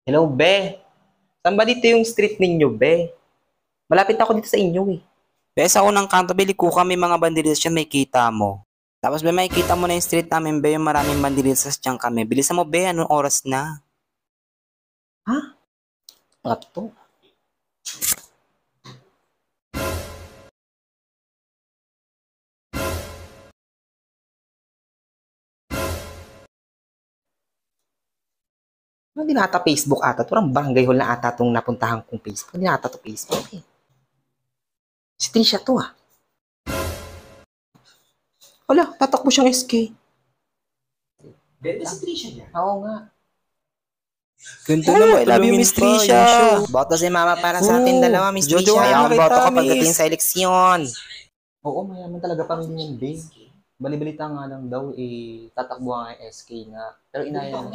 Hello, be. Saan ba dito yung street ninyo, be? Malapit ako dito sa inyo, eh. Be, sa unang kanto, Be, liko kami mga bandilitas dyan, may kita mo. Tapos, Be, may kita mo na yung street namin, Be, yung maraming bandilitas dyan kami. Bilisan mo, Be, anong oras na? Ha? Nga to? Ano din ata Facebook ata? Parang barangay hall na ata itong napuntahan kong Facebook. Hindi ata to Facebook, eh. Si Trisha to, ah. Wala, tatakbo siyang SK. Benta si Trisha niya? Oo nga. Ganda naman, I love you, Miss Trisha. Boto si Mama para sa atin dalawa, Miss Trisha. Jojowain Kaya na akong kita, boto ko pagdating Miss. sa eleksyon. Oo, mayaman talaga pamilya niyan, babe. Balibalita nga lang daw, tatakbo nga yung SK nga. Pero inaya na siya.